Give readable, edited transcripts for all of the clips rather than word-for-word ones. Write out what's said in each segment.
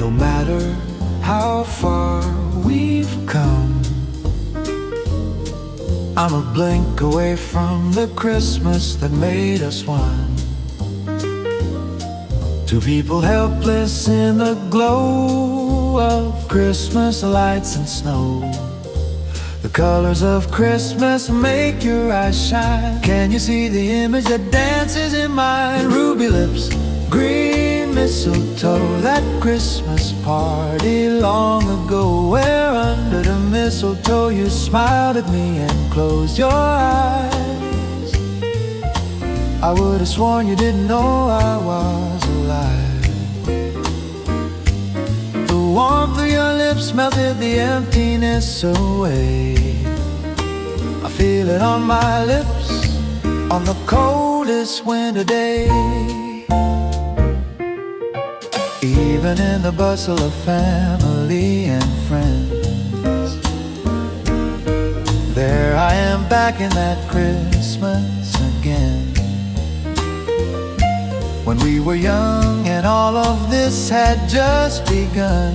No matter how far we've come, I'm a blink away from the Christmas that made us one. Two people helpless in the glow of Christmas lights and snow. The colors of Christmas make your eyes shine. Can you see the image that dances in mine? Ruby lips, green mistletoe, that Christmas party long ago, where under the mistletoe you smiled at me and closed your eyes. I would have sworn you didn't know I was alive. The warmth of your lips melted the emptiness away. I feel it on my lips on the coldest winter day. Even in the bustle of family and friends, there I am back in that Christmas again. When we were young and all of this had just begun.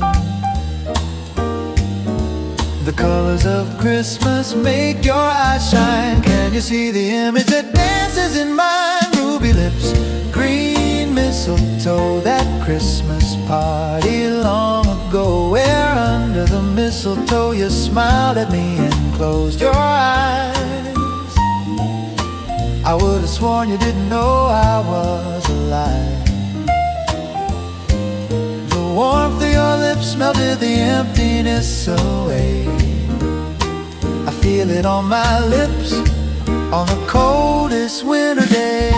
The colors of Christmas make your eyes shine. Can you see the image that dances in mine? Ruby lips, green mistletoe, that Christmas party long ago, where under the mistletoe you smiled at me and closed your eyes. I would have sworn you didn't know I was alive. The warmth of your lips melted the emptiness away. I feel it on my lips on the coldest winter day.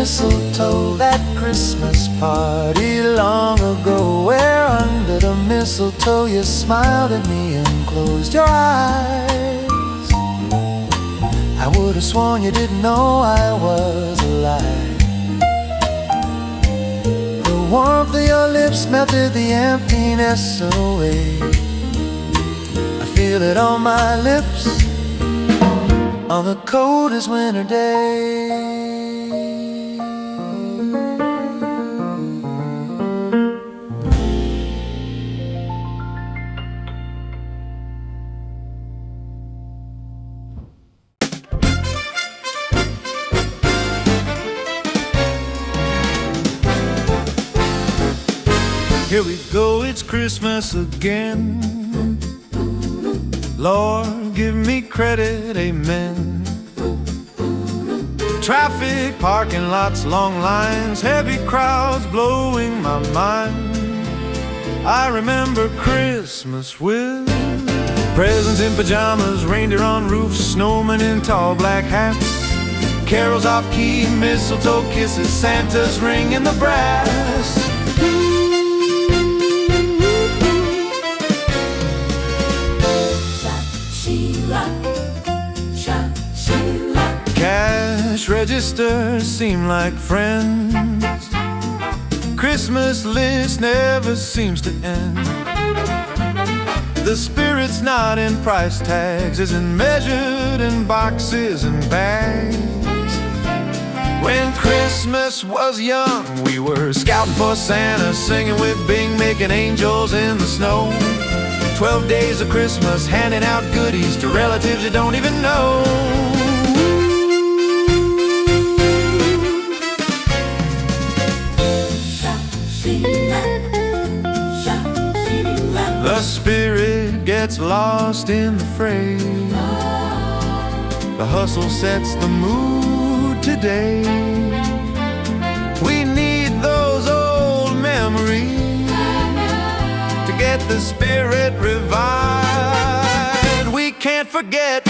Mistletoe, that Christmas party long ago, where under the mistletoe you smiled at me and closed your eyes. I would have sworn you didn't know I was alive. The warmth of your lips melted the emptiness away. I feel it on my lips on the coldest winter day. Here we go, it's Christmas again. Lord, give me credit, amen. Traffic, parking lots, long lines, heavy crowds blowing my mind. I remember Christmas with presents in pajamas, reindeer on roofs, snowmen in tall black hats, carols off key, mistletoe kisses, Santa's ringing the brass. Cash registers seem like friends. Christmas list never seems to end. The spirit's not in price tags, isn't measured in boxes and bags. When Christmas was young, we were scouting for Santa, singing with Bing, making angels in the snow. 12 days of Christmas, handing out goodies to relatives you don't even know. The spirit gets lost in the fray. The hustle sets the mood today. We need those old memories to get the spirit revived. We can't forget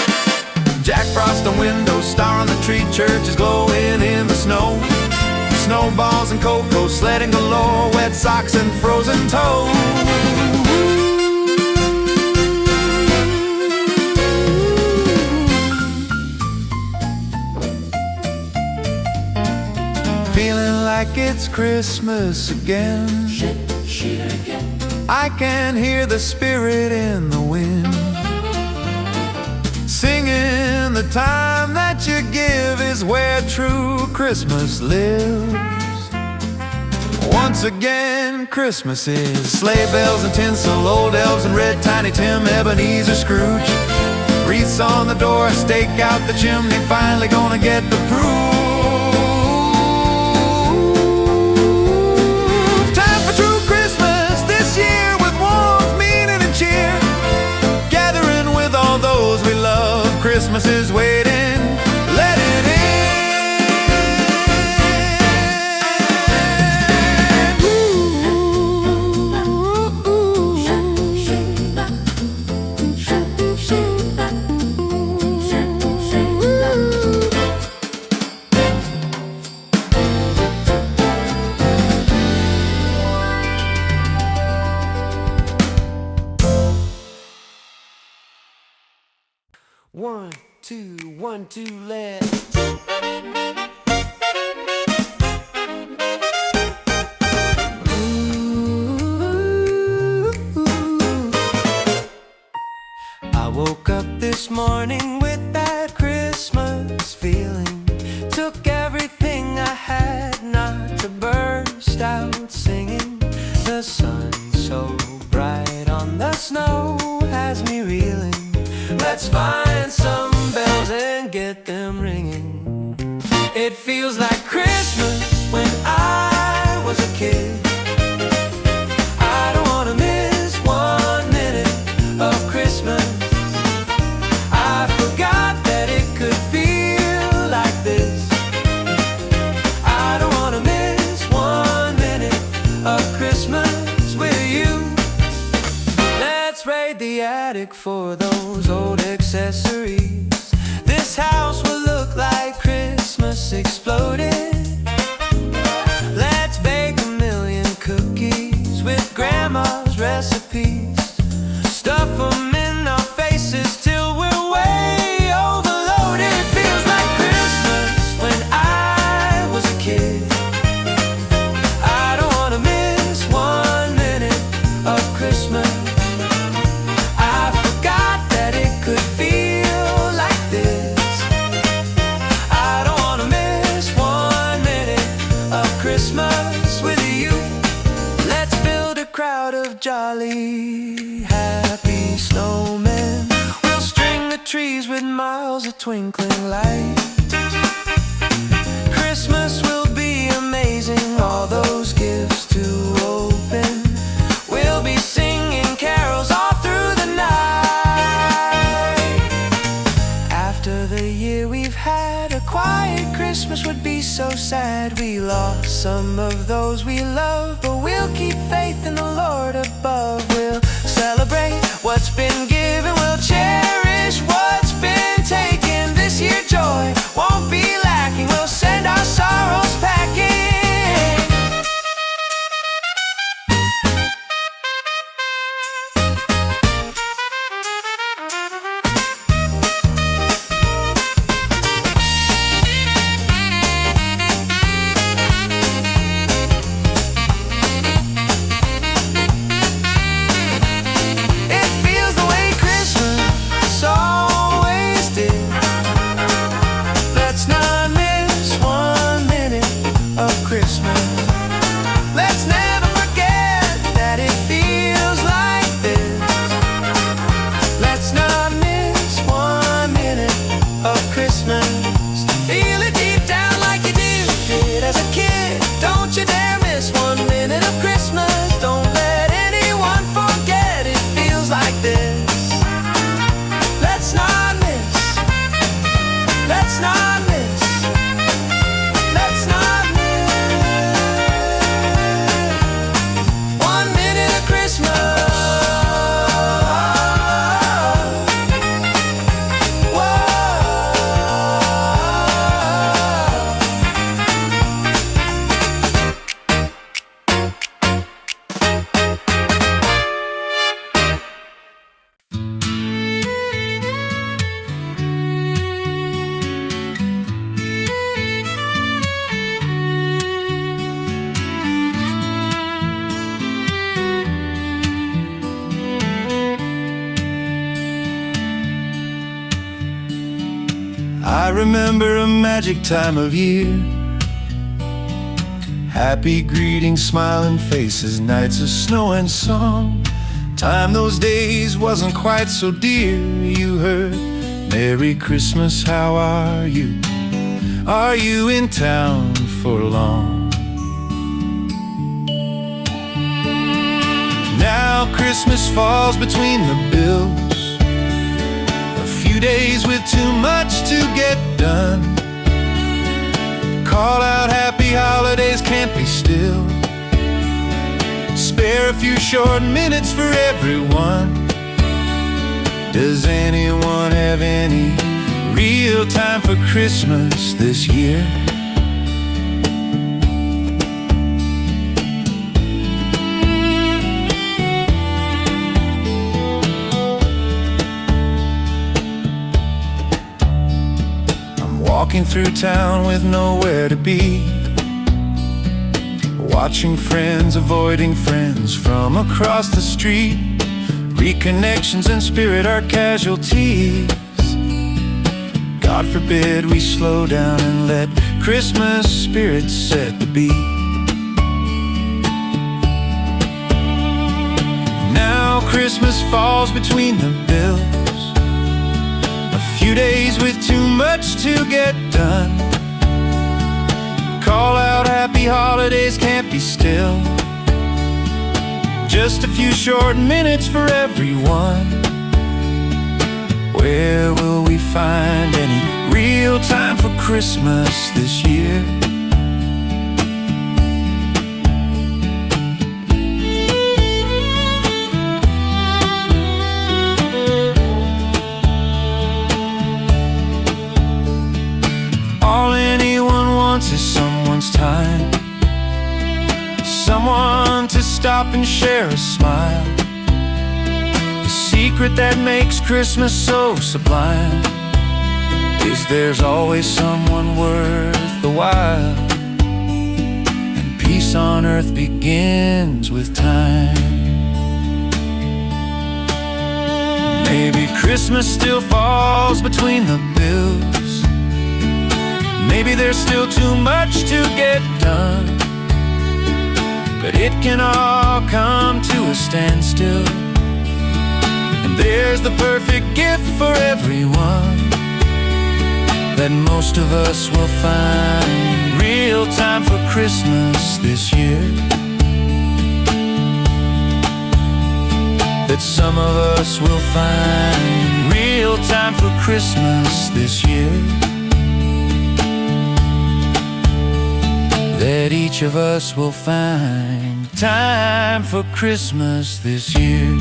Jack Frost on windows, star on the tree, church is glowing in the snow. Snowballs and cocoa, sledding galore, wet socks and frozen toes. Feeling like it's Christmas again. I can hear the spirit in the wind, singing the time that you give is where true Christmas lives. Once again, Christmas is sleigh bells and tinsel, old elves and red Tiny Tim, Ebenezer Scrooge. Wreaths on the door, stake out the chimney, finally gonna get the proof. Time for true Christmas this year, with warmth, meaning and cheer. Gathering with all those we love, Christmas is waiting, let it in. One, two, let's. I woke up this morning with that Christmas feeling. Took everything I had not to burst out singing. The sun so bright on the snow has me reeling. Let's find some bells and get them ringing. It feels like Christmas when I was a kid. I don't wanna miss 1 minute of Christmas. I forgot that it could feel like this. I don't wanna miss 1 minute of Christmas with you. Let's raid the attic for those old accessories. This house will look like Christmas exploded. Let's bake 1,000,000 cookies with Grandma's recipes. Stuff them in our faces till we're way overloaded. It feels like Christmas when I was a kid. I don't wanna miss 1 minute of Christmas. Jolly, happy snowmen. We'll string the trees with miles of twinkling lights. Christmas will be amazing, all those gifts to open. We'll be singing carols all through the night. After the year we've had, a quiet Christmas would be so sad. We lost some of those we love, but we'll keep faith in the Lord above. We'll celebrate what's been given, we'll cherish what's been taken. This year joy won't be lacking, we'll send our sorrows packing. I remember a magic time of year. Happy greetings, smiling faces, nights of snow and song. Time those days wasn't quite so dear. You heard, Merry Christmas, how are you? Are you in town for long? Now Christmas falls between the bills, a few days with too much to get done. Call out happy holidays, can't be still. Spare a few short minutes for everyone. Does anyone have any real time for Christmas this year? Walking through town with nowhere to be, watching friends, avoiding friends from across the street. Reconnections in spirit are casualties. God forbid we slow down and let Christmas spirit set the beat. Now Christmas falls between the bills, few days with too much to get done. Call out happy holidays, can't be still. Just a few short minutes for everyone. Where will we find any real time for Christmas this year? Is someone's time, someone to stop and share a smile. The secret that makes Christmas so sublime is there's always someone worth the while. And peace on earth begins with time. Maybe Christmas still falls between the bills. Maybe there's still too much to get done, but it can all come to a standstill. And there's the perfect gift for everyone, that most of us will find real time for Christmas this year. That some of us will find real time for Christmas this year. That each of us will find time for Christmas this year.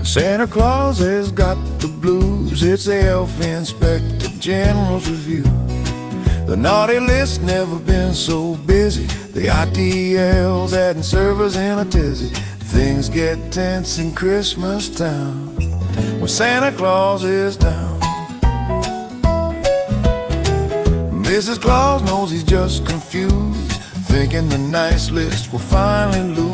Santa Claus has got the blues. It's the Elf Inspector General's review. The naughty list never been so busy. The ITL's adding servers in a tizzy. Things get tense in Christmastown when Santa Claus is down. Mrs. Claus knows he's just confused, thinking the nice list will finally lose.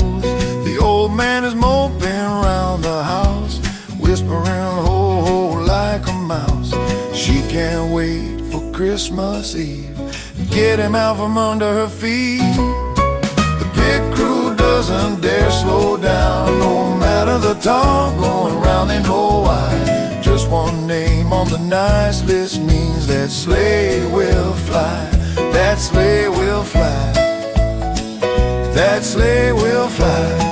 The old man is moping around the house, whispering ho ho like a mouse. She can't wait for Christmas Eve, get him out from under her feet. The pit crew doesn't dare slow down, no matter the talk going round, they know why. Just one name on the nice list means that sleigh will fly. That sleigh will fly. That sleigh will fly.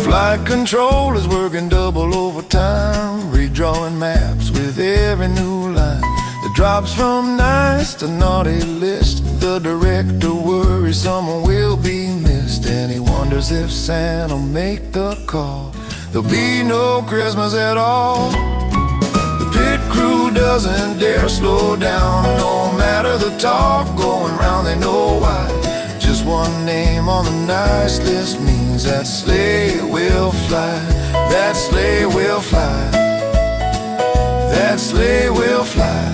Flight control is working double overtime, redrawing maps with every new line that drops from nice to naughty list. The director worries someone will be missed, and he wonders if Santa'll make the call. There'll be no Christmas at all. The pit crew doesn't dare slow down, no matter the talk going round, they know why. Just one name on the nice list means that sleigh will fly. That sleigh will fly. That sleigh will fly.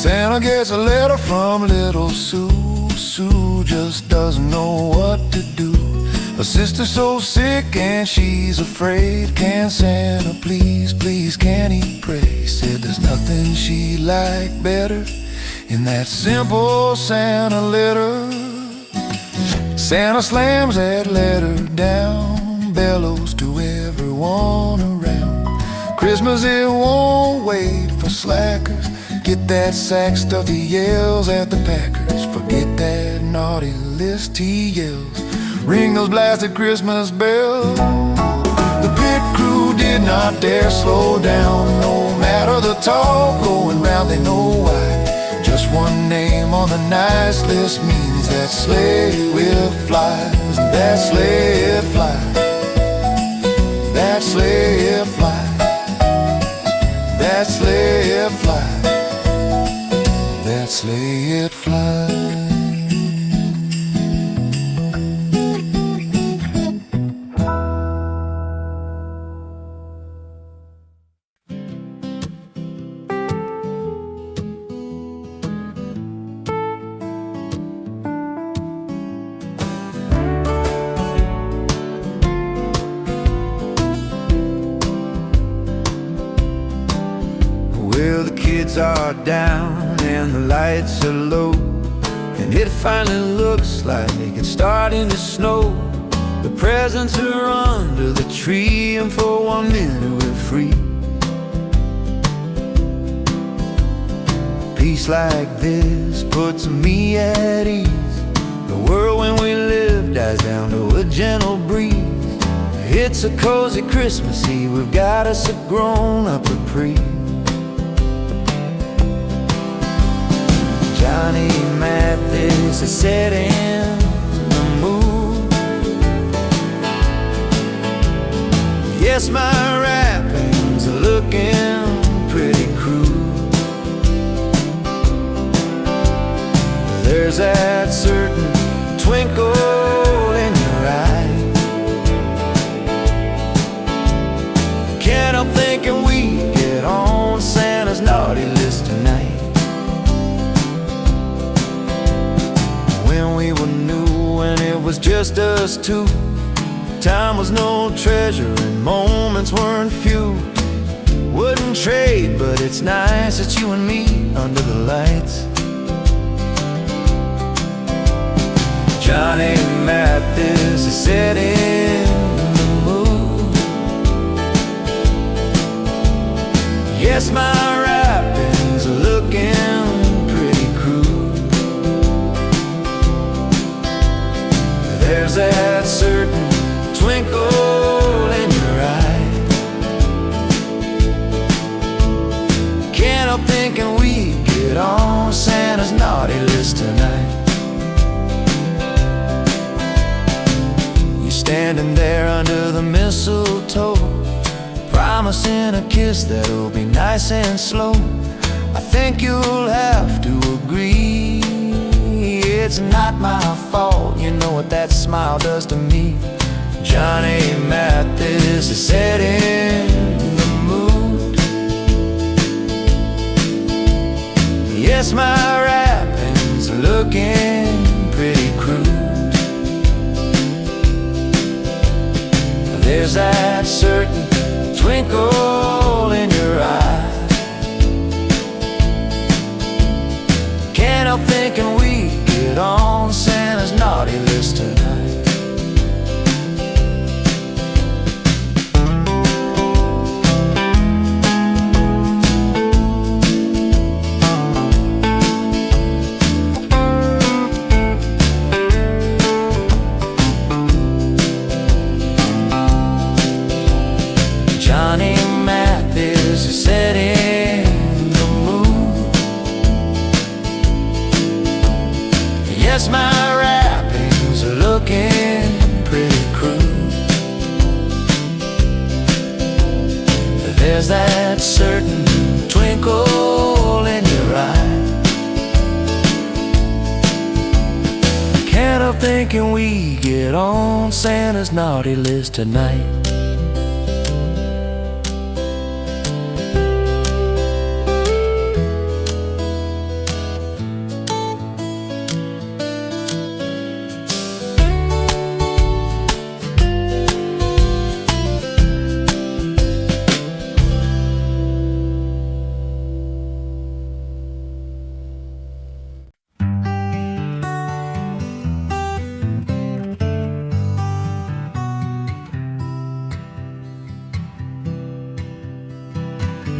Santa gets a letter from little Sue. Sue just doesn't know what to do. Her sister's so sick and she's afraid. Can Santa please, please, can he pray? Said there's nothing she'd like better in that simple Santa letter. Santa slams that letter down, bellows to everyone around. Christmas, it won't wait for slackers. Get that sack stuffed, he yells at the Packers. Forget that naughty list, he yells. Ring those blasted Christmas bells. The pit crew did not dare slow down, no matter the talk going round, they know why. Just one name on the nice list means that sleigh will fly. That sleigh will fly. That sleigh will fly. That sleigh will fly. That sleigh it flies. Well, the kids are down and the lights are low, and it finally looks like it's starting to snow. The presents are under the tree, and for 1 minute we're free. Peace like this puts me at ease. The world when we live dies down to a gentle breeze. It's a cozy Christmas Eve, we've got us a grown-up reprieve. Johnny Mathis is setting the mood. Yes, my wrappings are looking pretty crude. There's that certain twinkle in your eye. Can't help thinking we get on Santa's naughty list tonight. When we were new and it was just us two, time was no treasure and moments weren't few. Wouldn't trade, but it's nice it's you and me under the lights. Johnny Mathis is setting the mood. Yes, my wrappings are looking pretty crude. There's that certain twinkle in your eye. Can't help thinking we get on Santa's naughty list tonight. You're standing there under the mistletoe, promising a kiss that'll be nice and slow. I think you'll have to agree, it's not my fault. You know what that smile does to me. Johnny Mathis is setting the mood. Yes, my wrappings are looking pretty crude. There's that certain twinkle in your eye. Can't help thinking we get on Santa's naughty list tonight. Johnny Mathis is setting the mood. Yes, my wrappings are looking pretty crude. There's that certain twinkle in your eye. Can't help thinking we get on Santa's naughty list tonight.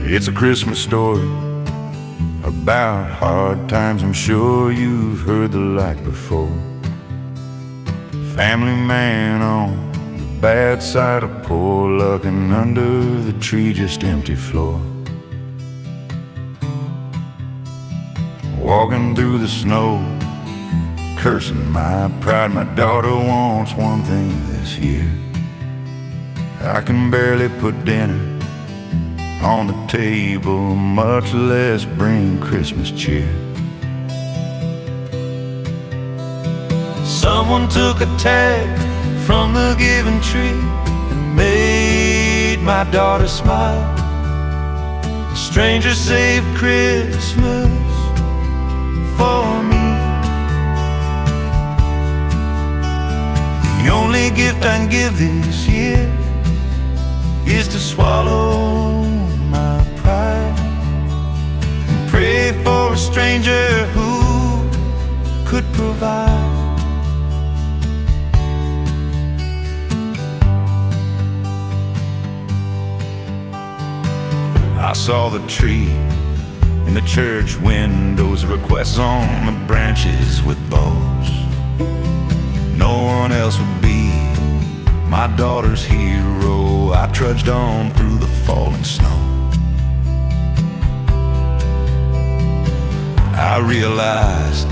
It's a Christmas story about hard times. I'm sure you've heard the like before. Family man on the bad side of poor luck, and under the tree just empty floor. Walking through the snow, cursing my pride. My daughter wants one thing this year. I can barely put dinner on the table, much less bring Christmas cheer. Someone took a tag from the giving tree and made my daughter smile. A stranger saved Christmas for me. The only gift I can give this year is to swallow my pride and pray for a stranger who could provide. I saw the tree in the church windows, requests on the branches with bows. No one else would be my daughter's hero. I trudged on through the falling snow. I realized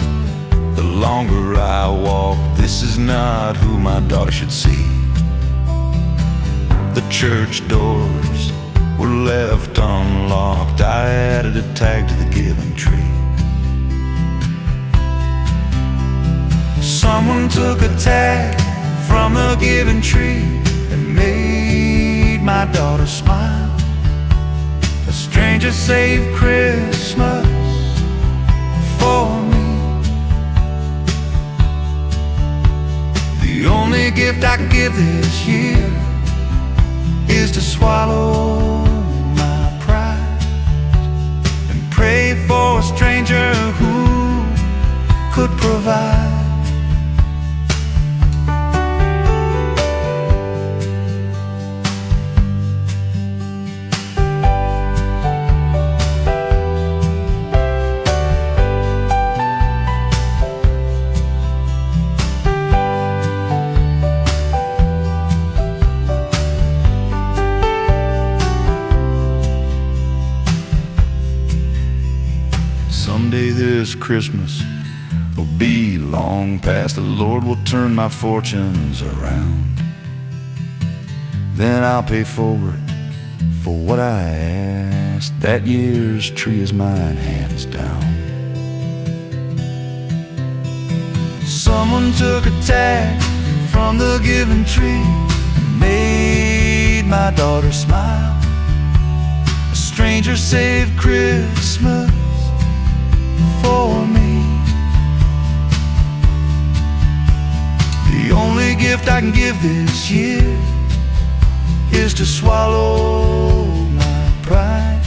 the longer I walked, this is not who my daughter should see. The church doors were left unlocked. I added a tag to the giving tree. Someone took a tag from the giving tree and made my daughter smile. A stranger saved Christmas for me. The only gift I can give this year is to swallow my pride and pray for a stranger who could provide. Someday this Christmas will be long past. The Lord will turn my fortunes around. Then I'll pay forward for what I asked. That year's tree is mine, hands down. Someone took a tag from the giving tree and made my daughter smile. A stranger saved Christmas for me. The only gift I can give this year is to swallow my pride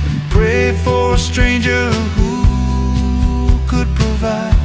and pray for a stranger who could provide.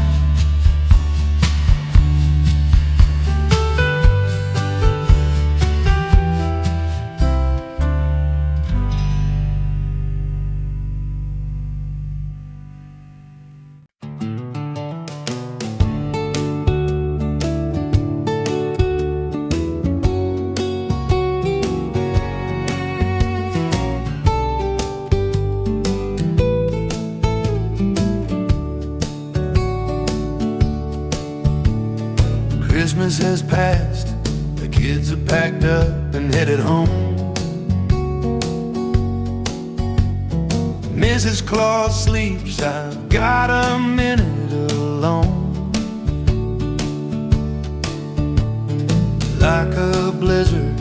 Christmas has passed, the kids are packed up and headed home. Mrs. Claus sleeps, I've got a minute alone. Like a blizzard,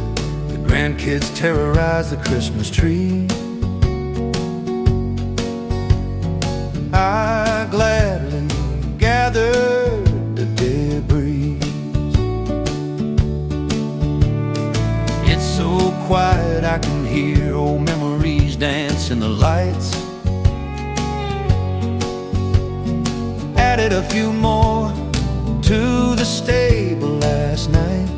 the grandkids terrorize the Christmas tree. I gladly gathered the debris. It's so quiet I can hear old memories dance in the lights. Added a few more to the stable last night.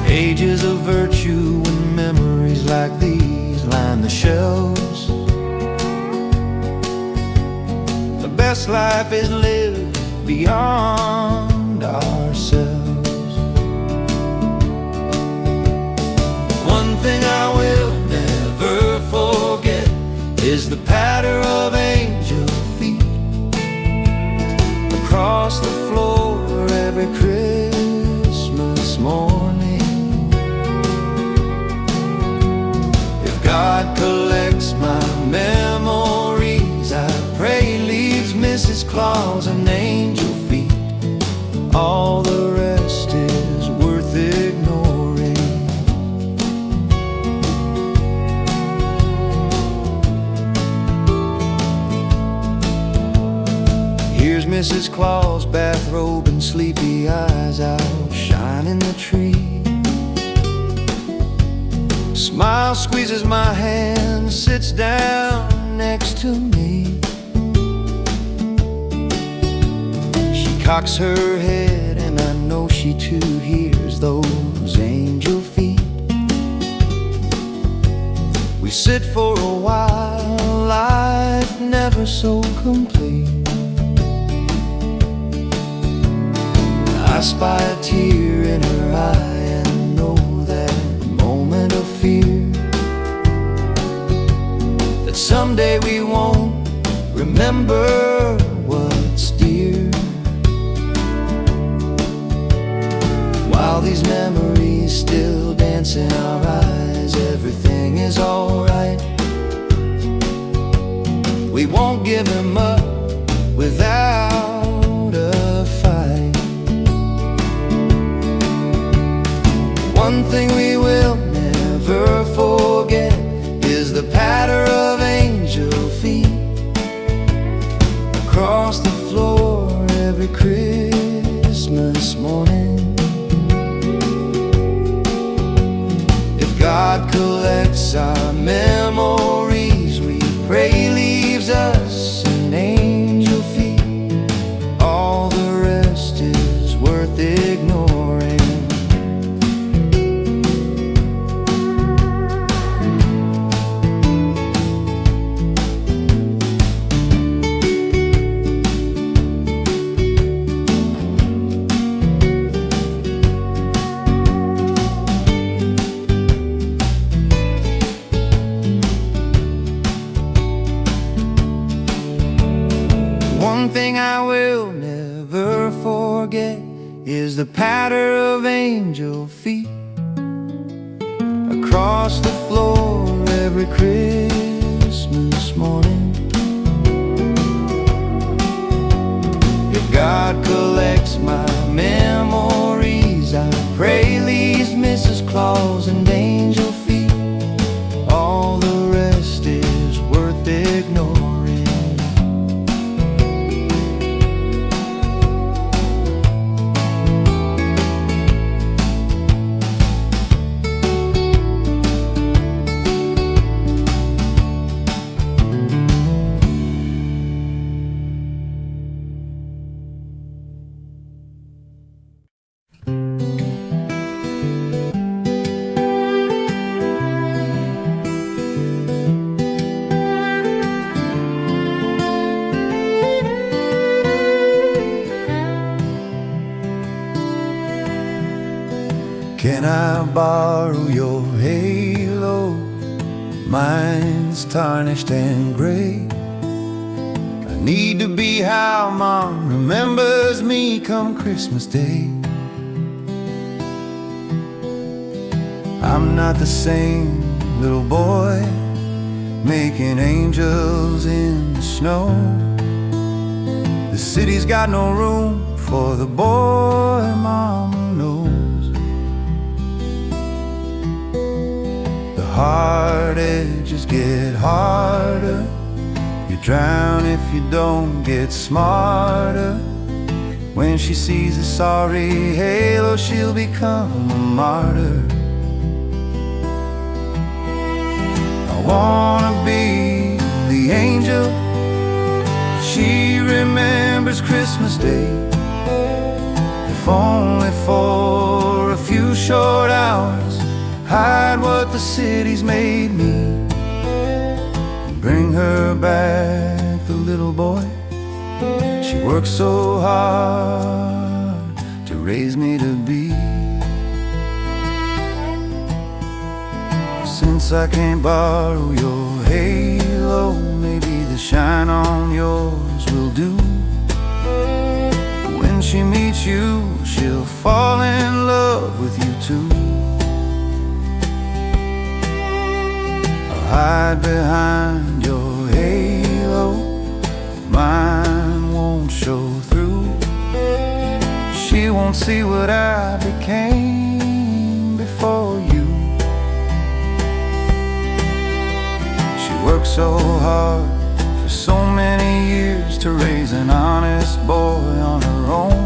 Ages of virtue and memories like these line the shelves. The best life is lived beyond ourselves. One thing I will never forget is the patter of angel feet across the floor every Christmas morning. If God collects my memories, I pray he leaves Mrs. Claus and angel feet. All the rest is worth ignoring. Here's Mrs. Claus' bathrobe and sleepy eyes outshining the tree. Smile squeezes my hand, sits down next to me. She cocks her head and I know she too hears those angel feet. We sit for a while, life never so complete. I spy a tear in her eye and know that moment of fear, that someday we won't remember what's dear. While these memories still dance in our eyes, everything is alright. We won't give him up without a fight. One thing we will never forget is the patter of angel feet across the floor every Christmas morning. If God collects our memories, we pray he leaves us an angel feet. All the rest is worth ignoring. One thing I will never forget is the patter of angel feet across the floor every Christmas morning. If God collects my memories, I pray he leaves Mrs. Claus and angel feet. All the rest is worth ignoring. Can I borrow your halo? Mine's tarnished and gray. I need to be how Mom remembers me come Christmas Day. I'm not the same little boy making angels in the snow. The city's got no room for the boy Mama knows. The hard edges get harder. You drown if you don't get smarter. When she sees a sorry halo, she'll become a martyr. I wanna be the angel she remembers Christmas Day, if only for a few short hours. Hide what the city's made me, bring her back the little boy she worked so hard to raise me to be. Since I can't borrow your halo, maybe the shine on yours will do. When she meets you, she'll fall in love with you too. I'll hide behind your halo, mine won't show through. She won't see what I became before you. She worked so hard for so many years to raise an honest boy on her own.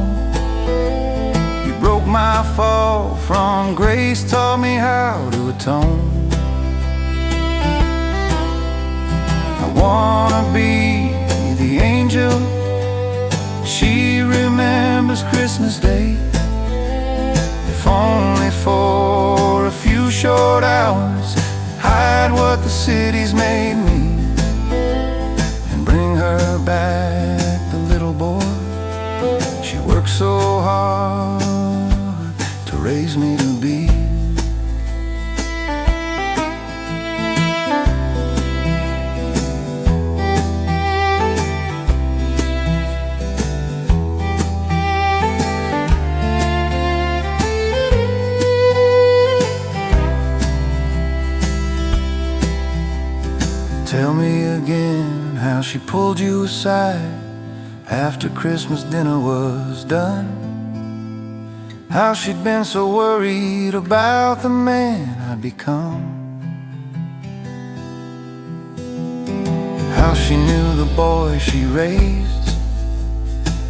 You broke my fall from grace, taught me how to atone. I wanna be the angel she remembers Christmas Day, if only for a few short hours. Hide what the city's made me, and bring her back the little boy she worked so hard to raise me to be. Tell me again how she pulled you aside after Christmas dinner was done. How she'd been so worried about the man I'd become. How she knew the boy she raised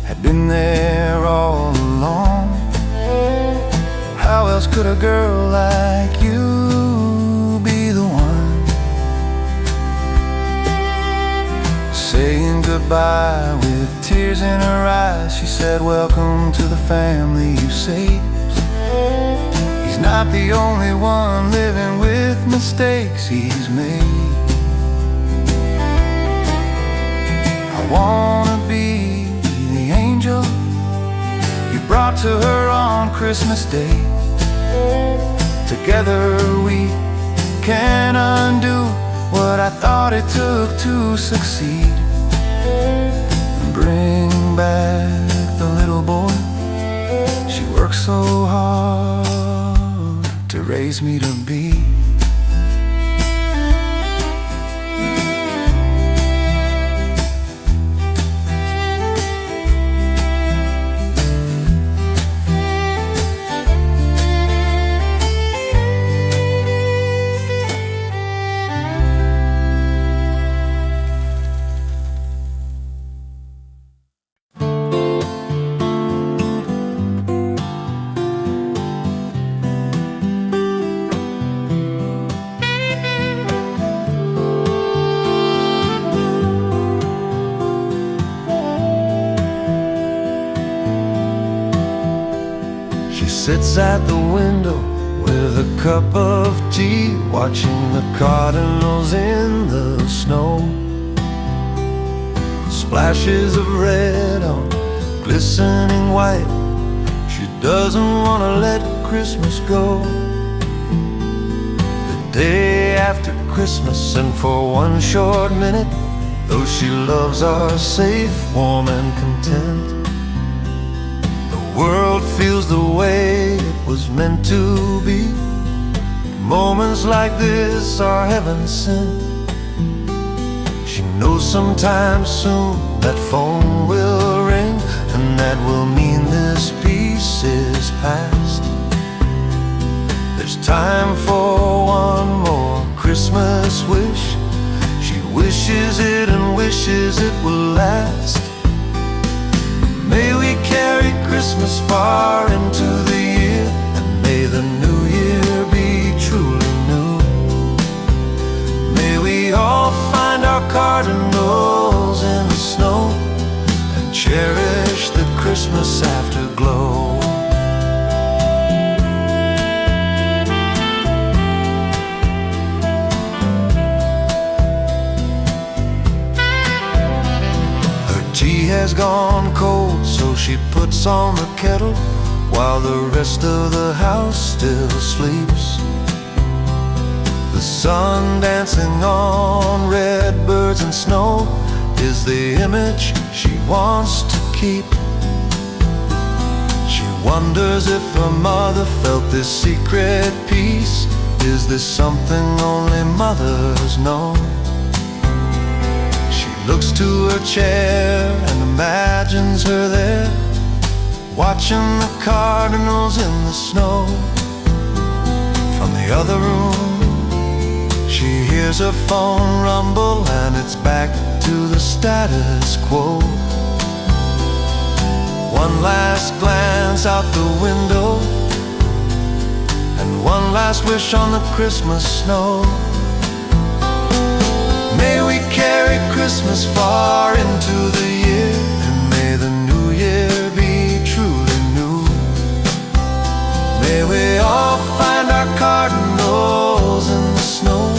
had been there all along. How else could a girl like you be the one? Saying goodbye with tears in her eyes, she said, welcome to the family you saved. He's not the only one living with mistakes he's made. I wanna be the angel you brought to her on Christmas Day. Together we can undo what I thought it took to succeed, and bring back the little boy she worked so hard to raise me to be. Sits at the window with a cup of tea, watching the Cardinals in the snow. Splashes of red on glistening white. She doesn't want to let Christmas go. The day after Christmas, and for one short minute Those she loves are safe, warm and content. The world feels the way it was meant to be. Moments like this are heaven sent. She knows sometime soon that phone will ring, and that will mean this piece is past. There's time for one more Christmas wish. She wishes it and wishes it will last. May we carry Christmas far into the year, and may the new year be truly new. May we all find our cardinals in the snow, and cherish the Christmas afterglow. Tea has gone cold, so she puts on the kettle, while the rest of the house still sleeps. The sun dancing on red birds and snow is the image she wants to keep. She wonders if her mother felt this secret peace. Is this something only mothers know? Looks to her chair and imagines her there, watching the cardinals in the snow. From the other room, she hears her phone rumble, and it's back to the status quo. One last glance out the window, and one last wish on the Christmas snow. May we carry Christmas far into the year, and may the new year be truly new. May we all find our cardinals in the snow,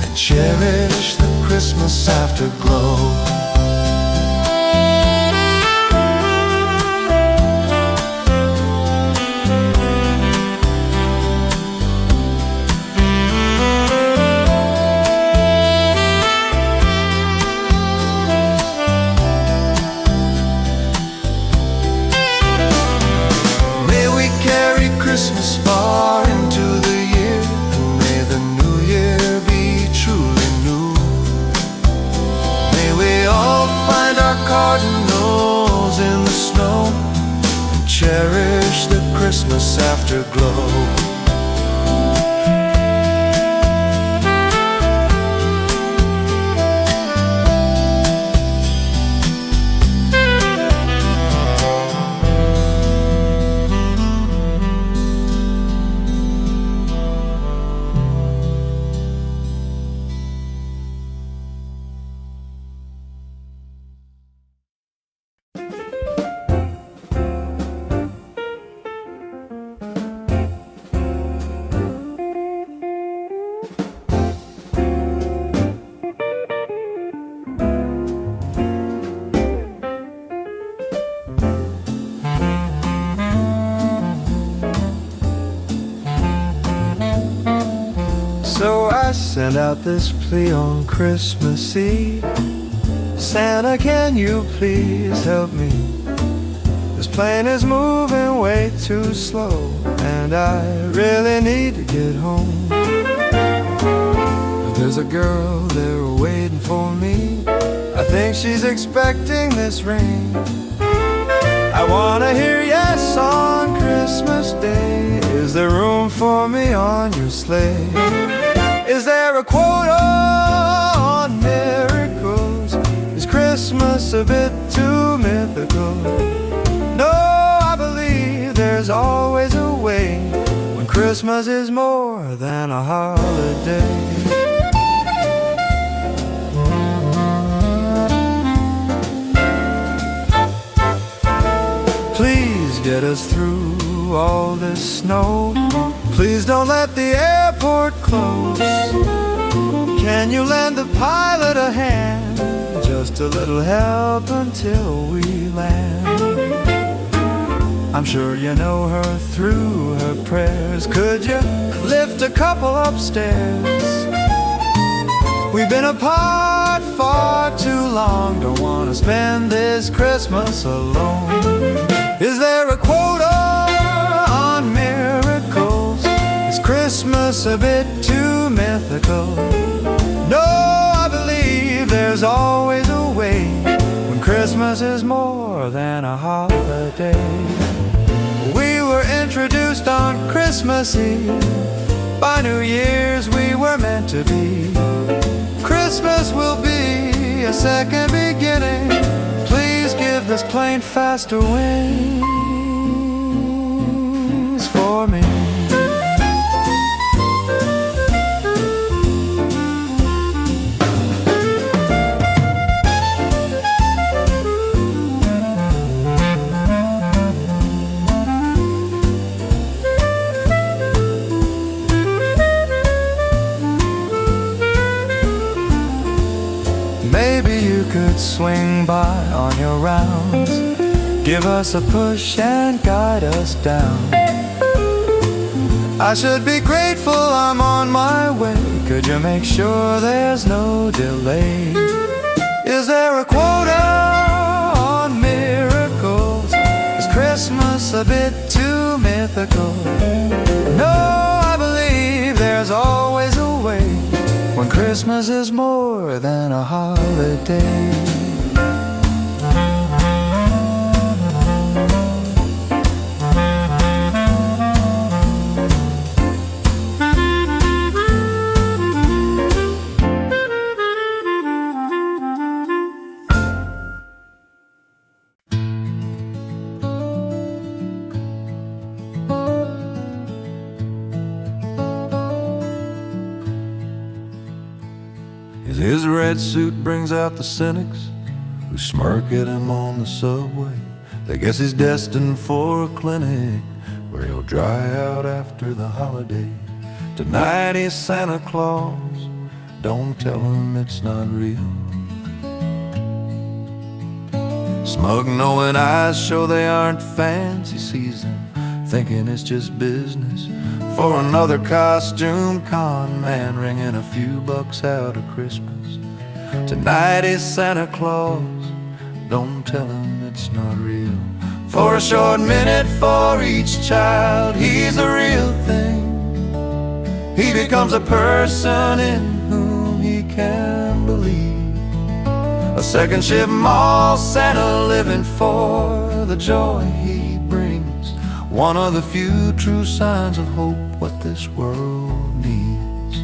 and cherish the Christmas afterglow. Christmas far into the year, and may the new year be truly new. May we all find our cardinals in the snow, and cherish the Christmas afterglow. So I sent out this plea on Christmas Eve: Santa, can you please help me? This plane is moving way too slow, and I really need to get home. There's a girl there waiting for me. I think she's expecting this ring. I wanna hear yes on Christmas Day. Is there room for me on your sleigh? Is there a quota on miracles? Is Christmas a bit too mythical? No, I believe there's always a way, when Christmas is more than a holiday. Please get us through all this snow. Please don't let the airport close. Can you lend the pilot a hand? Just a little help until we land. I'm sure you know her through her prayers. Could you lift a couple upstairs? We've been apart far too long, don't wanna spend this Christmas alone. Is there a quota on miracles? Is Christmas a bit too mythical? No, I believe there's always a way when Christmas is more than a holiday. We were introduced on Christmas Eve. By New Year's we were meant to be. Christmas will be a second beginning. Please give this plane faster wings for me. Maybe you could swing by on your rounds, give us a push and guide us down. I should be grateful I'm on my way. Could you make sure there's no delay? Is there a quota on miracles? Is Christmas a bit too mythical? No, I believe there's always a way when Christmas is more than a holiday. His red suit brings out the cynics who smirk at him on the subway. They guess he's destined for a clinic where he'll dry out after the holiday. Tonight he's Santa Claus, don't tell him it's not real. Smug knowing eyes show they aren't fans. He sees them thinking it's just business for another costume con man wringing a few bucks out of Christmas. Tonight is Santa Claus, don't tell him it's not real. For a short minute for each child, he's the real thing. He becomes a person in whom he can believe. A second shift mall Santa living for the joy he brings. One of the few true signs of hope what this world needs.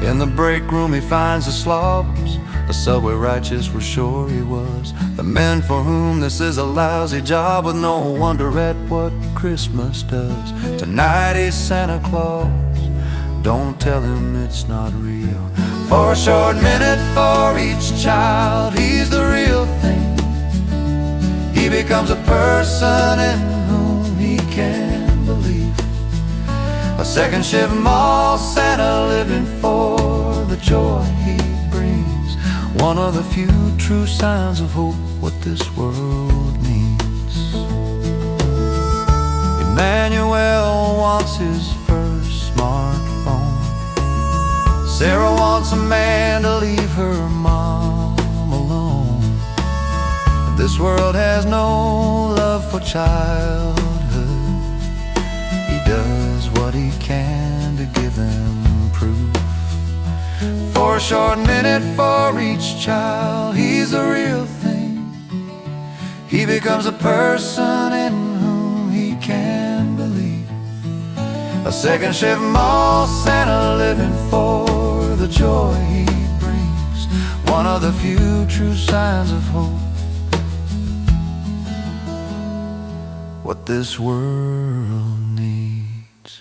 In the break room he finds the slobs, the subway righteous we're sure he was. The men for whom this is a lousy job with no wonder at what Christmas does. Tonight he's Santa Claus, don't tell him it's not real. For a short minute for each child, he's the real thing. He becomes a person in whom he can believe. A second shift mall Santa living for the joy he brings. One of the few true signs of hope what this world needs. Emmanuel wants his first smartphone. Sarah wants a man to leave her mom alone. This world has no love for childhood. He does what he can to give them proof. For a short minute for each child, he's the real thing. He becomes a person in whom he can believe. A second shift mall Santa living for the joy he brings. One of the few true signs of hope what this world needs.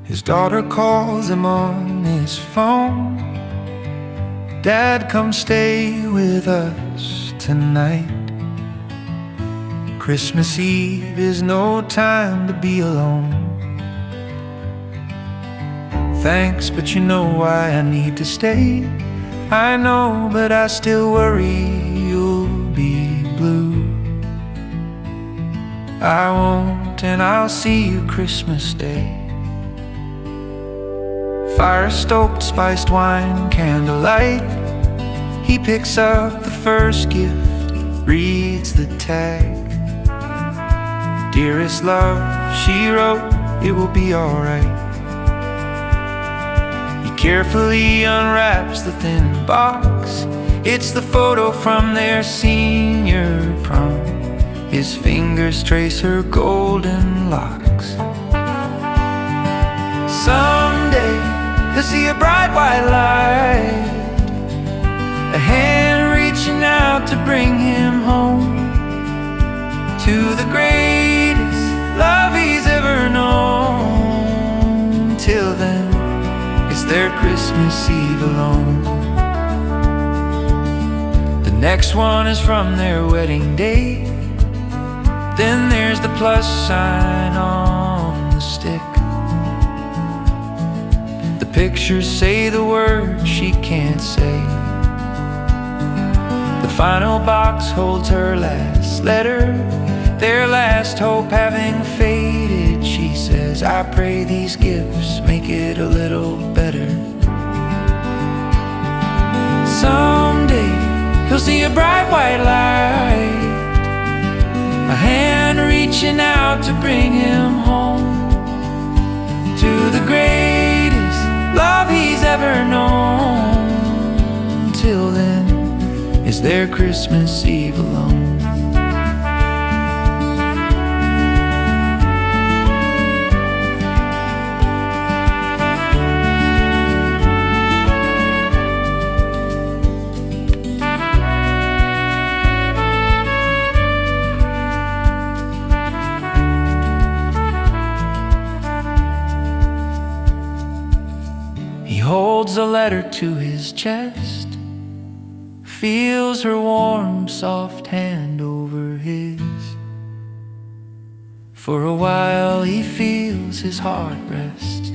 His daughter calls him on his phone. Dad, come stay with us tonight. Christmas Eve is no time to be alone. Thanks, but you know why I need to stay. I know, but I still worry you'll be blue. I won't, and I'll see you Christmas Day. Fire-stoked spiced wine, candlelight. He picks up the first gift, reads the tag. Dearest love, she wrote, it will be alright. He carefully unwraps the thin box. It's the photo from their senior prom. His fingers trace her golden locks. Someday he'll see a bright white light, a hand reaching out to bring him home to the greatest love he's ever known. Till then, it's their Christmas Eve alone. The next one is from their wedding day. Then there's the plus sign on the stick. The pictures say the words she can't say. The final box holds her last letter, their last hope having faded. She says, I pray these gifts make it a little better. Someday he'll see a bright white light, a hand reaching out to bring him home to the greatest love he's ever known. Till then, it's their Christmas Eve alone. He holds a letter to his chest, feels her warm, soft hand over his. For a while he feels his heart rest.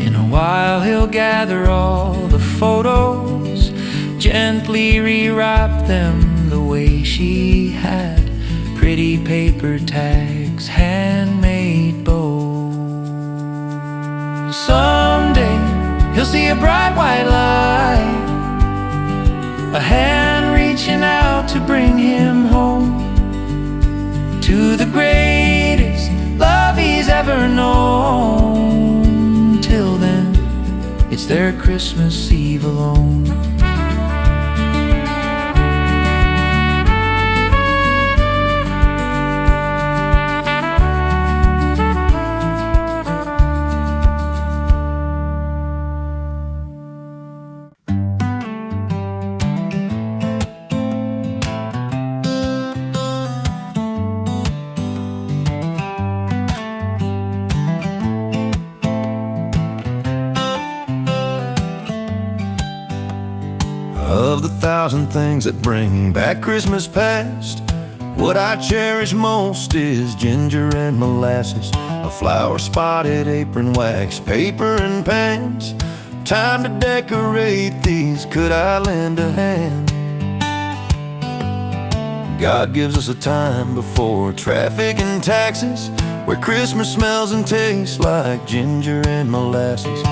In a while he'll gather all the photos, gently rewrap them the way she had. Pretty paper tags, handmade bows. Someday he'll see a bright white light, a hand reaching out to bring him home to the greatest love he's ever known. Till then, it's their Christmas Eve alone. Of the thousand things that bring back Christmas past, what I cherish most is ginger and molasses, a flower-spotted apron, wax paper and pans. Time to decorate these, could I lend a hand? God gives us a time before traffic and taxes, where Christmas smells and tastes like ginger and molasses.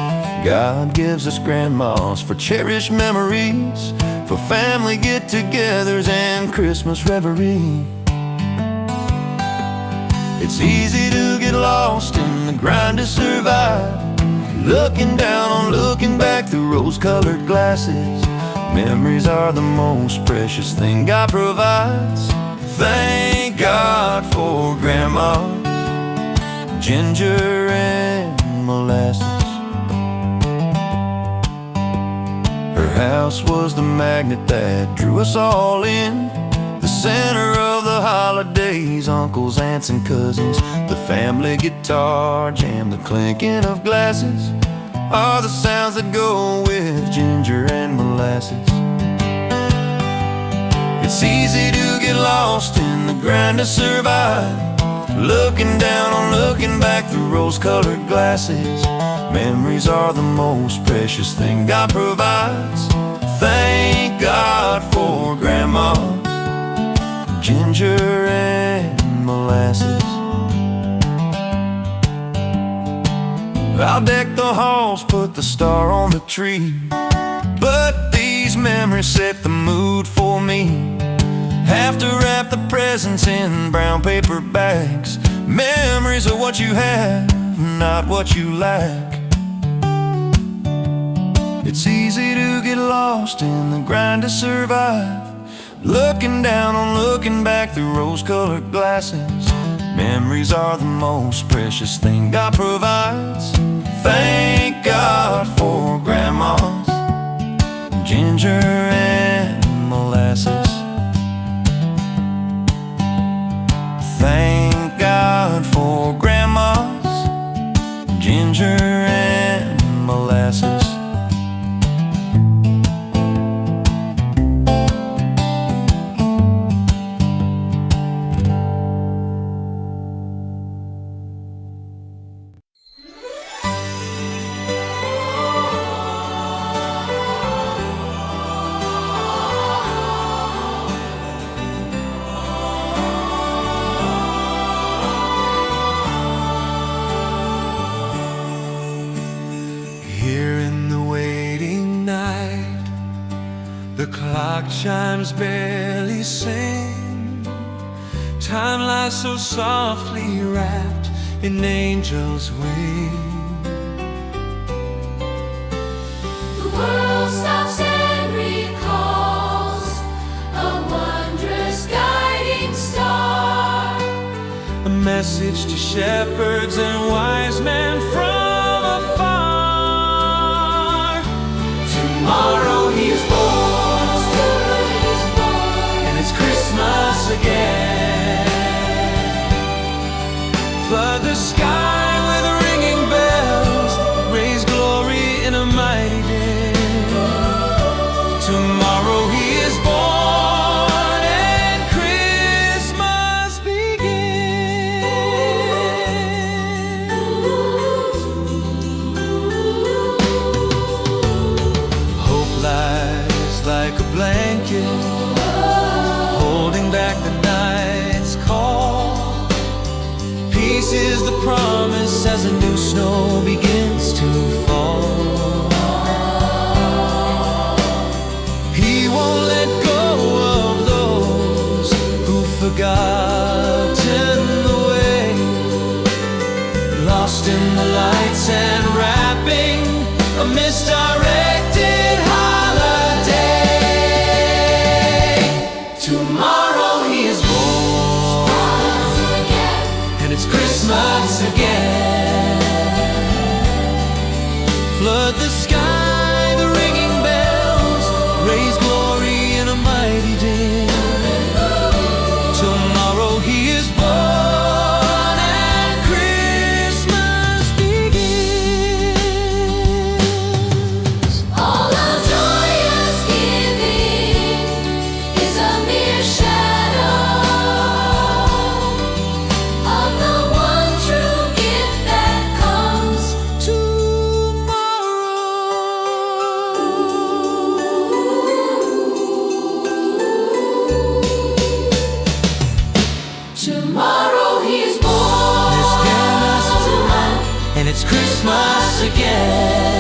God gives us grandmas for cherished memories, for family get-togethers and Christmas reverie. It's easy to get lost in the grind to survive, looking down on looking back through rose-colored glasses. Memories are the most precious thing God provides. Thank God for Grandma, ginger and molasses. Her house was the magnet that drew us all in, the center of the holidays, uncles, aunts, and cousins, the family guitar jam, the clinking of glasses, are the sounds that go with ginger and molasses. It's easy to get lost in the grind to survive, looking down on looking back through rose-colored glasses. Memories are the most precious thing God provides. Thank God for Grandma, ginger and molasses. I'll deck the halls, put the star on the tree, but these memories set the mood for me. Have to wrap the presents in brown paper bags. Memories are what you have, not what you lack. It's easy to get lost in the grind to survive, looking down on looking back through rose-colored glasses. Memories are the most precious thing God provides. Thank God for Grandma's ginger and molasses. Thank God for Grandma's ginger and molasses. The clock chimes barely sing. Time lies so softly wrapped in angels' wings. The world stops and recalls a wondrous guiding star, a message to shepherds and wise men from afar. Tomorrow he is born, Christmas again. Flood the sky with ringing bells, raise glory in a mighty day. Tomorrow he is born and Christmas begins. Hope lies like a blanket, holding back the night's call. Peace is the promise as a new snow begins to fall. He won't let go of those who've forgotten the way, lost in the lights and wrapping a misdirected holiday. Tomorrow he is born, and it's Christmas again. Flood the sky, the ringing bells, raise glory in a mighty day. Tomorrow he is born and Christmas begins. all of joyous giving is a mere shadow of the one true gift that comes tomorrow he is born, and it's Christmas again.